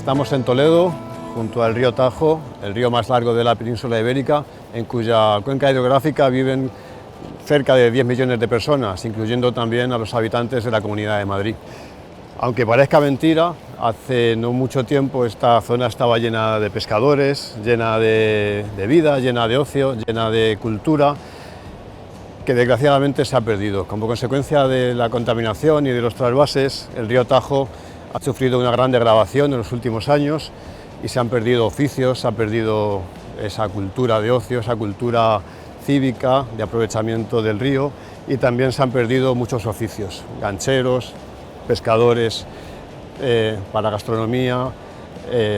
Estamos en Toledo, junto al río Tajo, el río más largo de la península ibérica, en cuya cuenca hidrográfica viven cerca de 10 millones de personas, incluyendo también a los habitantes de la Comunidad de Madrid. Aunque parezca mentira, hace no mucho tiempo esta zona estaba llena de pescadores, llena de vida, llena de ocio, llena de cultura, que desgraciadamente se ha perdido. Como consecuencia de la contaminación y de los trasvases, el río Tajo ha sufrido una gran degradación en los últimos años y se han perdido oficios, se ha perdido esa cultura de ocio, esa cultura cívica de aprovechamiento del río, y también se han perdido muchos oficios, gancheros, pescadores, para gastronomía,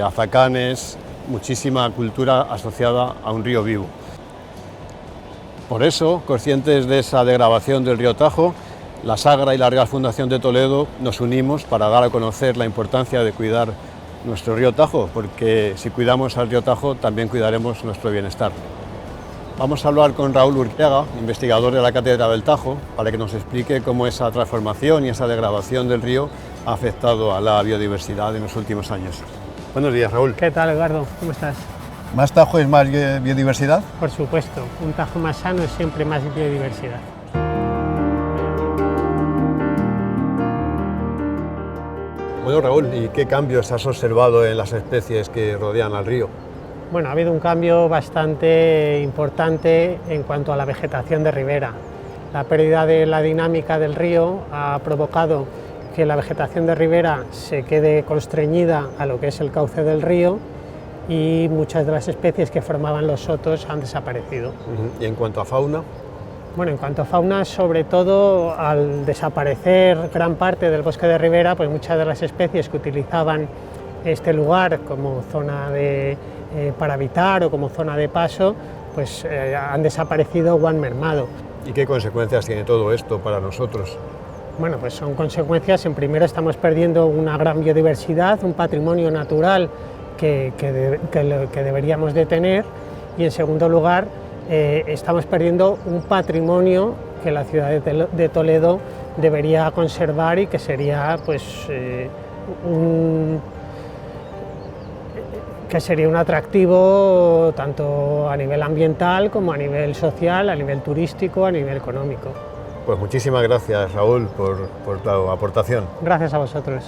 azacanes, muchísima cultura asociada a un río vivo. Por eso, conscientes de esa degradación del río Tajo, la Sagra y la Real Fundación de Toledo nos unimos para dar a conocer la importancia de cuidar nuestro río Tajo, porque si cuidamos al río Tajo también cuidaremos nuestro bienestar. Vamos a hablar con Raúl Urquiaga, investigador de la Cátedra del Tajo, para que nos explique cómo esa transformación y esa degradación del río ha afectado a la biodiversidad en los últimos años. Buenos días, Raúl. ¿Qué tal, Eduardo? ¿Cómo estás? ¿Más Tajo es más biodiversidad? Por supuesto, un Tajo más sano es siempre más biodiversidad. Bueno, Raúl, ¿y qué cambios has observado en las especies que rodean al río? Bueno, ha habido un cambio bastante importante en cuanto a la vegetación de ribera. La pérdida de la dinámica del río ha provocado que la vegetación de ribera se quede constreñida a lo que es el cauce del río, y muchas de las especies que formaban los sotos han desaparecido. ¿Y en cuanto a fauna? Bueno, en cuanto a fauna, sobre todo al desaparecer gran parte del bosque de ribera, pues muchas de las especies que utilizaban este lugar como zona para habitar o como zona de paso, pues han desaparecido o han mermado. ¿Y qué consecuencias tiene todo esto para nosotros? Bueno, pues son consecuencias. En primero, estamos perdiendo una gran biodiversidad, un patrimonio natural que deberíamos de tener, y en segundo lugar estamos perdiendo un patrimonio que la ciudad de Toledo debería conservar y que sería un atractivo tanto a nivel ambiental como a nivel social, a nivel turístico, a nivel económico. Pues muchísimas gracias, Raúl, por tu aportación. Gracias a vosotros.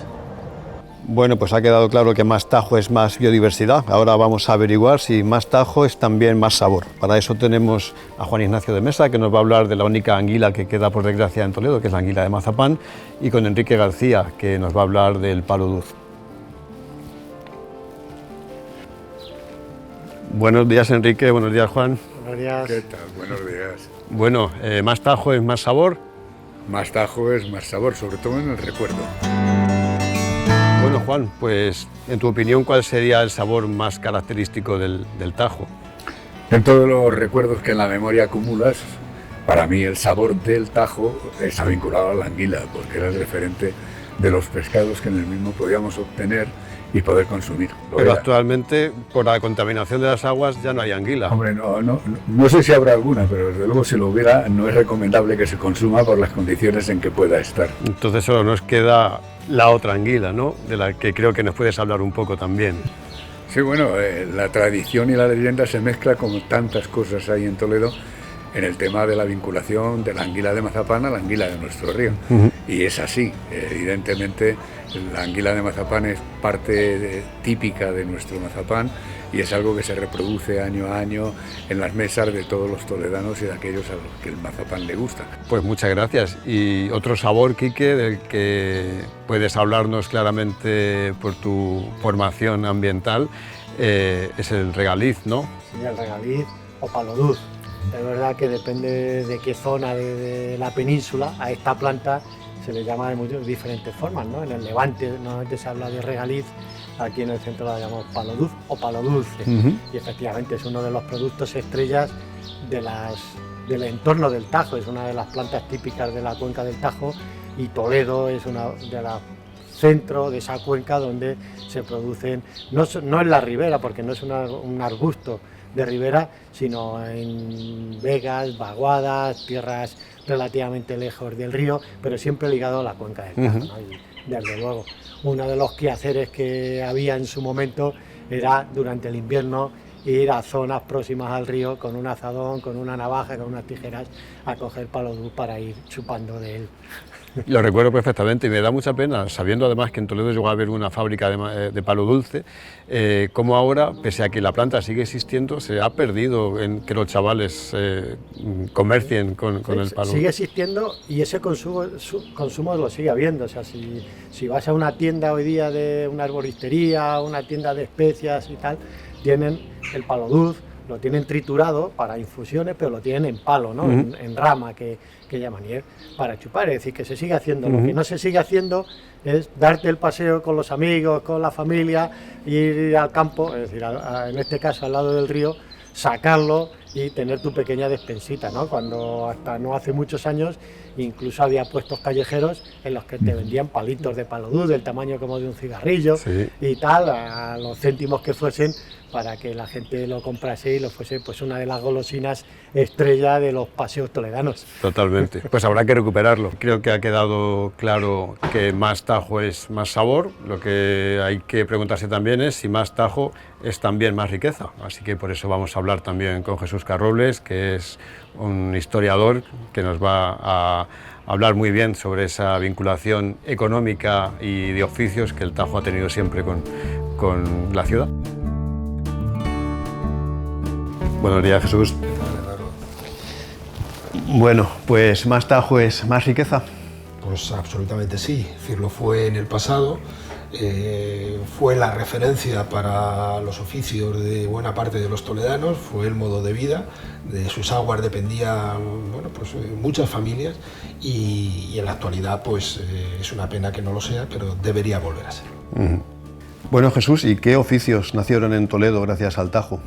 Bueno, pues ha quedado claro que más Tajo es más biodiversidad. Ahora vamos a averiguar si más Tajo es también más sabor. Para eso tenemos a Juan Ignacio de Mesa, que nos va a hablar de la única anguila que queda por desgracia en Toledo, que es la anguila de mazapán, y con Enrique García, que nos va a hablar del palo dulce. Buenos días, Enrique. Buenos días, Juan. Buenos días. ¿Qué tal? Buenos días. Bueno, ¿más Tajo es más sabor? Más Tajo es más sabor, sobre todo en el recuerdo. Bueno, Juan, pues en tu opinión, ¿cuál sería el sabor más característico del Tajo? En todos los recuerdos que en la memoria acumulas, para mí el sabor del Tajo está vinculado a la anguila, porque era el referente de los pescados que en el mismo podíamos obtener y poder consumir. Pero actualmente, por la contaminación de las aguas, ya no hay anguila. Hombre, no sé si habrá alguna, pero desde luego si lo hubiera, no es recomendable que se consuma por las condiciones en que pueda estar. Entonces solo nos queda la otra anguila, ¿no? De la que creo que nos puedes hablar un poco también. Sí, bueno, la tradición y la leyenda se mezcla como tantas cosas hay en Toledo en el tema de la vinculación de la anguila de mazapán a la anguila de nuestro río. Y es así, evidentemente la anguila de mazapán es parte típica de nuestro mazapán y es algo que se reproduce año a año en las mesas de todos los toledanos y de aquellos a los que el mazapán le gusta. Pues muchas gracias. Y otro sabor, Quique, del que puedes hablarnos claramente por tu formación ambiental, es el regaliz, ¿no? Sí, el regaliz o palo dulce. Es verdad que depende de qué zona de la península a esta planta se le llama de muchas diferentes formas, ¿no? En el Levante normalmente se habla de regaliz, aquí en el centro la llamamos palo dulce o palo dulce. Y efectivamente es uno de los productos estrellas del entorno del Tajo, es una de las plantas típicas de la cuenca del Tajo, y Toledo es una de las centro de esa cuenca donde se producen, no en la ribera, porque no es un arbusto de ribera, sino en vegas, vaguadas, tierras relativamente lejos del río, pero siempre ligado a la cuenca del Tajo, ¿no? Y desde luego uno de los quehaceres que había en su momento era durante el invierno ir a zonas próximas al río con un azadón, con una navaja, con unas tijeras a coger palo dulce para ir chupando de él. Lo recuerdo perfectamente y me da mucha pena, sabiendo además que en Toledo llegó a haber una fábrica de palo dulce, como ahora, pese a que la planta sigue existiendo, se ha perdido en que los chavales comercien con el palo. Sigue existiendo y ese consumo lo sigue habiendo. O sea, si vas a una tienda hoy día de una arboristería, una tienda de especias y tal, tienen el palo dulce, lo tienen triturado para infusiones, pero lo tienen en palo, ¿no? En rama que llaman, y es para chupar, es decir, que se sigue haciendo. Lo que no se sigue haciendo es darte el paseo con los amigos, con la familia, ir al campo, es decir, en este caso al lado del río, sacarlo y tener tu pequeña despensita, ¿no? Cuando hasta no hace muchos años incluso había puestos callejeros en los que te vendían palitos de palo dulce del tamaño como de un cigarrillo, sí, y tal, a los céntimos que fuesen, para que la gente lo comprase y lo fuese pues una de las golosinas estrella de los paseos toledanos. Totalmente, pues habrá que recuperarlo. Creo que ha quedado claro que más tajo es más sabor. Lo que hay que preguntarse también es si más tajo es también más riqueza. Así que por eso vamos a hablar también con Jesús Carrobles, que es un historiador que nos va a hablar muy bien sobre esa vinculación económica y de oficios que el Tajo ha tenido siempre con la ciudad. Buenos días, Jesús. Bueno, pues más Tajo es más riqueza. Pues absolutamente sí, es decir, lo fue en el pasado, fue la referencia para los oficios de buena parte de los toledanos, fue el modo de vida, de sus aguas dependían, bueno, pues, muchas familias y en la actualidad pues es una pena que no lo sea, pero debería volver a ser. Bueno, Jesús, ¿y qué oficios nacieron en Toledo gracias al Tajo?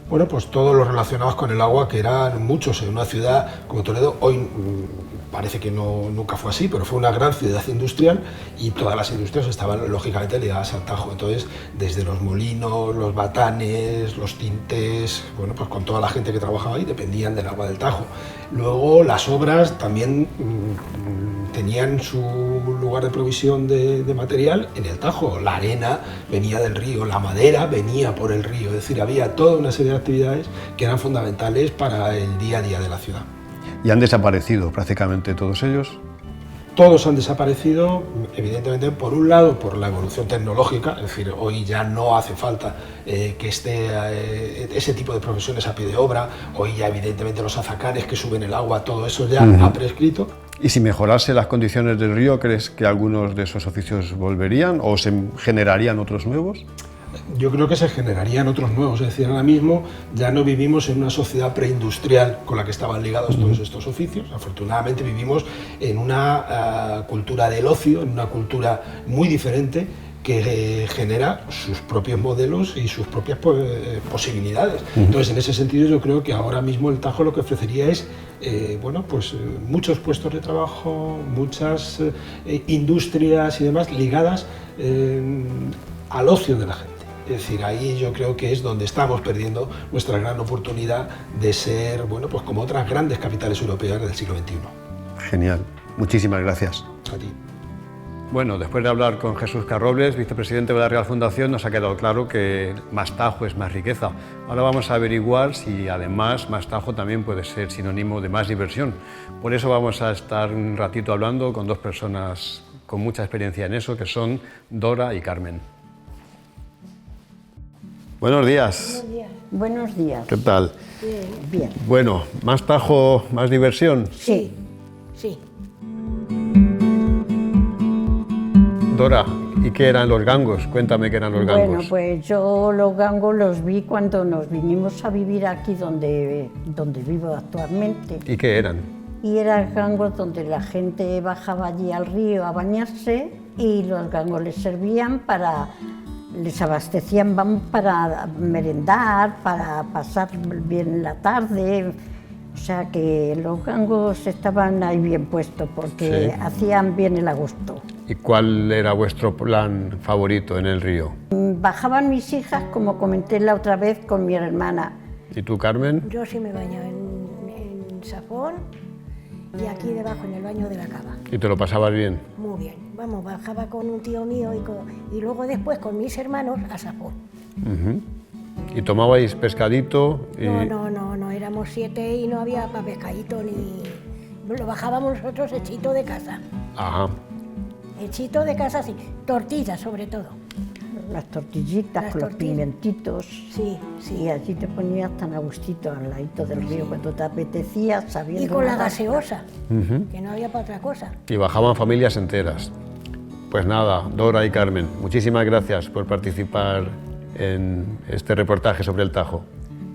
Bueno, pues todos los relacionados con el agua, que eran muchos en una ciudad como Toledo. Hoy parece que nunca fue así, pero fue una gran ciudad industrial y todas las industrias estaban lógicamente ligadas al Tajo. Entonces, desde los molinos, los batanes, los tintes, bueno, pues con toda la gente que trabajaba ahí dependían del agua del Tajo. Luego las obras también tenían su lugar de provisión de material en el Tajo. La arena venía del río, la madera venía por el río, es decir, había toda una serie de actividades que eran fundamentales para el día a día de la ciudad. ¿Y han desaparecido prácticamente todos ellos? Todos han desaparecido, evidentemente, por un lado, por la evolución tecnológica, es decir, hoy ya no hace falta que esté ese tipo de profesiones a pie de obra, hoy ya evidentemente los azacanes que suben el agua, todo eso ya ha prescrito. ¿Y si mejorase las condiciones del río, crees que algunos de esos oficios volverían o se generarían otros nuevos? Yo creo que se generarían otros nuevos, es decir, ahora mismo ya no vivimos en una sociedad preindustrial con la que estaban ligados todos estos oficios. Afortunadamente vivimos en una cultura del ocio, en una cultura muy diferente que genera sus propios modelos y sus propias posibilidades. Entonces, en ese sentido, yo creo que ahora mismo el Tajo lo que ofrecería es bueno, pues, muchos puestos de trabajo, muchas industrias y demás ligadas al ocio de la gente. Es decir, ahí yo creo que es donde estamos perdiendo nuestra gran oportunidad de ser, bueno, pues como otras grandes capitales europeas del siglo XXI. Genial. Muchísimas gracias. A ti. Bueno, después de hablar con Jesús Carrobles, vicepresidente de la Real Fundación, nos ha quedado claro que más Tajo es más riqueza. Ahora vamos a averiguar si además más Tajo también puede ser sinónimo de más diversión. Por eso vamos a estar un ratito hablando con dos personas con mucha experiencia en eso, que son Dora y Carmen. Buenos días. Buenos días. Buenos días. ¿Qué tal? Bien. Bueno, ¿más Tajo, más diversión? Sí, sí. Dora, ¿y qué eran los gangos? Cuéntame qué eran los gangos. Bueno, pues yo los gangos los vi cuando nos vinimos a vivir aquí donde vivo actualmente. ¿Y qué eran? Y eran gangos donde la gente bajaba allí al río a bañarse y los gangos les servían les abastecían, vamos, para merendar, para pasar bien la tarde. O sea que los gangos estaban ahí bien puestos porque sí, hacían bien el agosto. ¿Y cuál era vuestro plan favorito en el río? Bajaban mis hijas, como comenté la otra vez, con mi hermana. ¿Y tú, Carmen? Yo sí me baño en Safón y aquí debajo en el baño de la cava. ¿Y te lo pasabas bien? Muy bien, vamos, bajaba con un tío mío y luego después con mis hermanos a Sapón. ¿Y tomabais pescadito? Y... No, éramos 7 y no había para pescadito ni... Lo bajábamos nosotros hechito de casa. Ajá. Hechito de casa, sí. Tortillas sobre todo. Las tortillitas Las con los tortillas. pimentitos. Sí. Y allí te ponías tan a gustito al ladito del río cuando te apetecía, sabiendo... Y con la nadar. gaseosa, que no había para otra cosa. Y bajaban familias enteras. Pues nada, Dora y Carmen, muchísimas gracias por participar en este reportaje sobre el Tajo.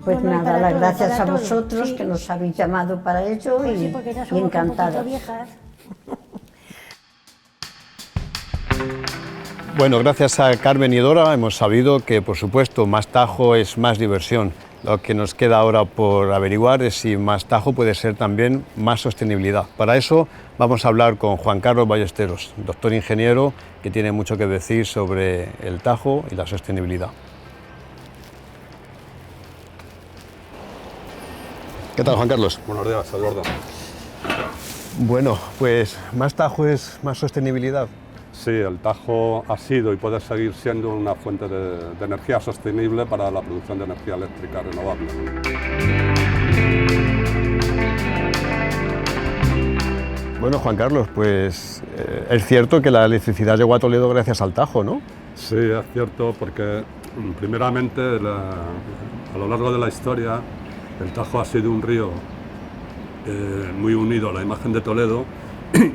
Pues No, nada, para las todo, gracias para a todo, vosotros sí. que nos habéis llamado para ello Pues y, sí, porque ya y somos un poquito encantadas. viejas. Bueno, gracias a Carmen y Dora hemos sabido que, por supuesto, más Tajo es más diversión. Lo que nos queda ahora por averiguar es si más Tajo puede ser también más sostenibilidad. Para eso vamos a hablar con Juan Carlos Ballesteros, doctor ingeniero que tiene mucho que decir sobre el Tajo y la sostenibilidad. ¿Qué tal, Juan Carlos? Buenos días, Eduardo. Bueno, pues más Tajo es más sostenibilidad. Sí, el Tajo ha sido y puede seguir siendo una fuente de energía sostenible para la producción de energía eléctrica renovable. Bueno, Juan Carlos, pues es cierto que la electricidad llegó a Toledo gracias al Tajo, ¿no? Sí, es cierto, porque primeramente a lo largo de la historia el Tajo ha sido un río muy unido a la imagen de Toledo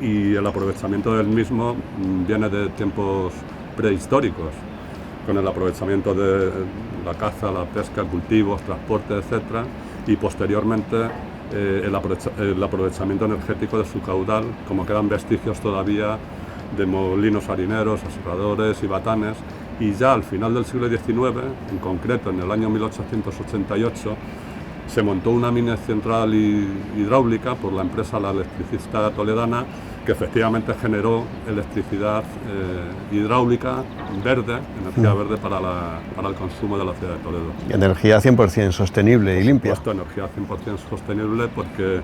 y el aprovechamiento del mismo viene de tiempos prehistóricos, con el aprovechamiento de la caza, la pesca, cultivos, transporte, etc. Y posteriormente el aprovechamiento energético de su caudal, como quedan vestigios todavía de molinos harineros, aserradores y batanes. Y ya al final del siglo XIX, en concreto en el año 1888, se montó una mini central hidráulica por la empresa La Electricista Toledana, que efectivamente generó electricidad hidráulica verde, energía verde para el consumo de la ciudad de Toledo. Energía 100% sostenible y limpia. Por supuesto, energía 100% sostenible porque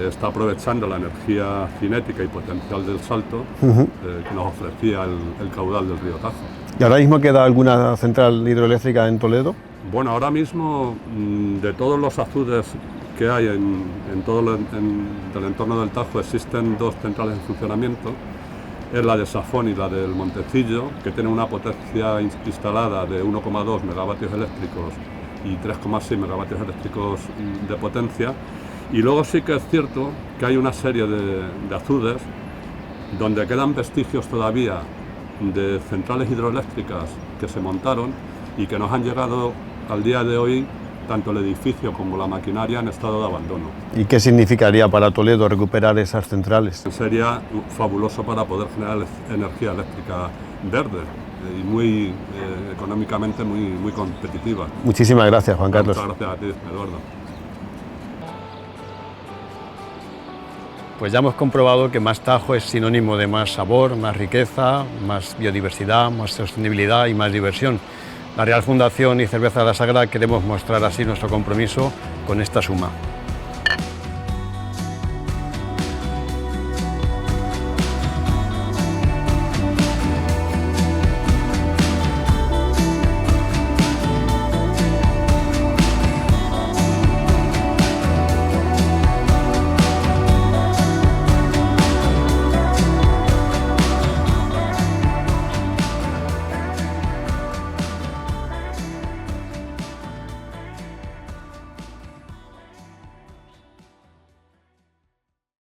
está aprovechando la energía cinética y potencial del Salto que nos ofrecía el caudal del río Tajo. ¿Y ahora mismo queda alguna central hidroeléctrica en Toledo? Bueno, ahora mismo de todos los azudes que hay en todo el entorno del Tajo existen 2 centrales en funcionamiento. Es la de Safón y la del Montecillo, que tienen una potencia instalada de 1,2 megavatios eléctricos y 3,6 megavatios eléctricos de potencia. Y luego sí que es cierto que hay una serie de azudes donde quedan vestigios todavía de centrales hidroeléctricas que se montaron y que nos han llegado al día de hoy, tanto el edificio como la maquinaria en estado de abandono. ¿Y qué significaría para Toledo recuperar esas centrales? Sería fabuloso para poder generar energía eléctrica verde y muy económicamente muy competitiva. Muchísimas gracias, Juan Carlos. Muchas gracias a ti, Eduardo. Pues ya hemos comprobado que más Tajo es sinónimo de más sabor, más riqueza, más biodiversidad, más sostenibilidad y más diversión. La Real Fundación y Cerveza de la Sagra queremos mostrar así nuestro compromiso con esta suma.